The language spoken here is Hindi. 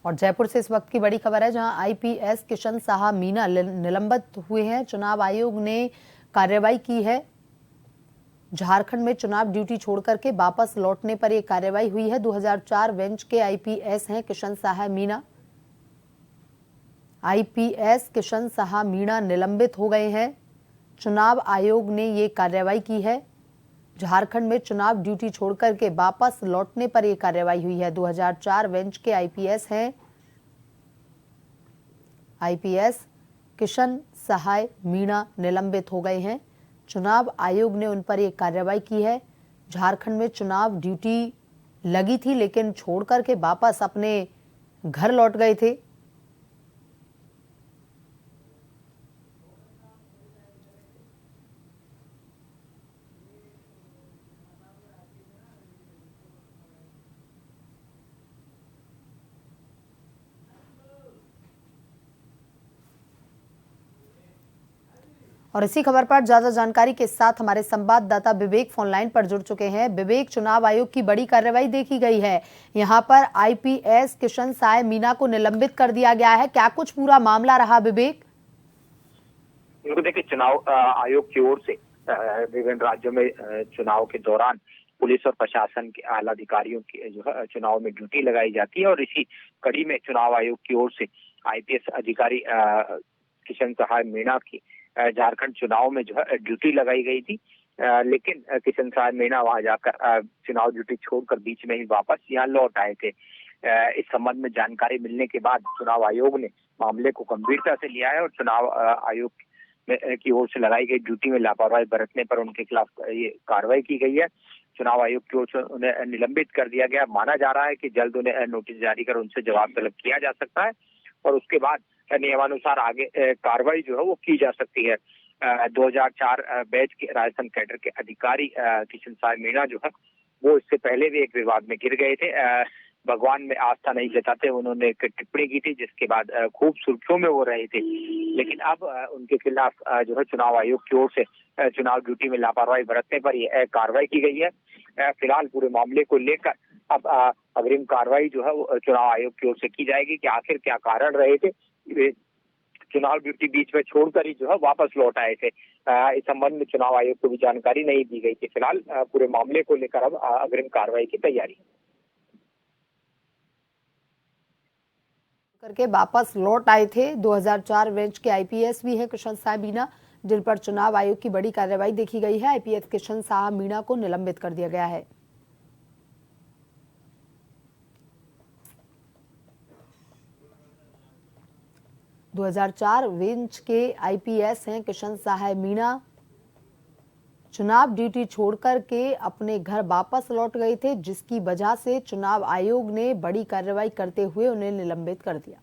और जयपुर से इस वक्त की बड़ी खबर है, जहां आईपीएस किशन साहा मीणा निलंबित हुए हैं। चुनाव आयोग ने कार्रवाई की है। झारखंड में चुनाव ड्यूटी छोड़कर के वापस लौटने पर यह कार्रवाई हुई है। 2004 बेंच के आईपीएस हैं किशन साहा मीणा। आईपीएस किशन साहा मीणा निलंबित हो गए हैं। चुनाव आयोग ने ये कार्रवाई की है। झारखंड में चुनाव ड्यूटी छोड़कर के वापस लौटने पर यह कार्रवाई हुई है। 2004 बेंच के आईपीएस हैं। आईपीएस किशन साहा मीणा निलंबित हो गए हैं। चुनाव आयोग ने उन पर यह कार्रवाई की है। झारखंड में चुनाव ड्यूटी लगी थी, लेकिन छोड़कर के वापस अपने घर लौट गए थे। और इसी खबर पर ज्यादा जानकारी के साथ हमारे संवाददाता विवेक फोन लाइन पर जुड़ चुके हैं। विवेक, चुनाव आयोग की बड़ी कार्रवाई देखी गई है। यहां पर आईपीएस किशन साहा मीणा को निलंबित कर दिया गया है। क्या कुछ पूरा मामला रहा विवेक? देखिए, चुनाव आयोग की ओर से विभिन्न राज्यों में चुनाव के दौरान पुलिस और प्रशासन के आला अधिकारियों की जो है चुनाव में ड्यूटी लगाई जाती है, और इसी कड़ी में चुनाव आयोग की ओर से आईपीएस अधिकारी किशन साहा मीणा की झारखंड चुनाव में जो है ड्यूटी लगाई गई थी। लेकिन किशन साहा मीणा वहां जाकर चुनाव ड्यूटी छोड़कर बीच में ही वापस यहाँ लौट आए थे। इस संबंध में जानकारी मिलने के बाद चुनाव आयोग ने मामले को गंभीरता से लिया है और चुनाव आयोग की ओर से लगाई गई ड्यूटी में लापरवाही बरतने पर उनके खिलाफ ये कार्रवाई की गई है। चुनाव आयोग की ओर से उन्हें निलंबित कर दिया गया। माना जा रहा है कि जल्द उन्हें नोटिस जारी कर उनसे जवाब तलब किया जा सकता है और उसके बाद नियमानुसार आगे कार्रवाई जो है वो की जा सकती है। 2004 बैच के राजस्थान कैडर के अधिकारी किशन साहा मीणा जो है वो इससे पहले भी एक विवाद में गिर गए थे। भगवान में आस्था नहीं जताते उन्होंने एक टिप्पणी की थी, जिसके बाद खूब सुर्खियों में वो रहे थे। लेकिन अब उनके खिलाफ जो है चुनाव आयोग की ओर से चुनाव ड्यूटी में लापरवाही बरतने पर यह कार्रवाई की गई है। फिलहाल पूरे मामले को लेकर अब अग्रिम कार्रवाई जो है वो चुनाव आयोग की ओर से की जाएगी कि आखिर क्या कारण रहे थे वे चुनाव ड्यूटी बीच में छोड़कर ही जो है वापस लौट आए थे। इस संबंध में चुनाव आयोग को भी जानकारी नहीं दी गई थी। फिलहाल पूरे मामले को लेकर अब अग्रिम कार्रवाई की तैयारी करके वापस लौट आए थे। 2004 बेंच के आईपीएस भी हैं किशन साहा मीणा, जिन पर चुनाव आयोग की बड़ी कार्रवाई देखी गई है। आईपीएस किशन साहा मीणा को निलंबित कर दिया गया है। – 2004 बेंच के आईपीएस हैं किशन साहा मीणा। चुनाव ड्यूटी छोड़कर के अपने घर वापस लौट गए थे, जिसकी वजह से चुनाव आयोग ने बड़ी कार्रवाई करते हुए उन्हें निलंबित कर दिया।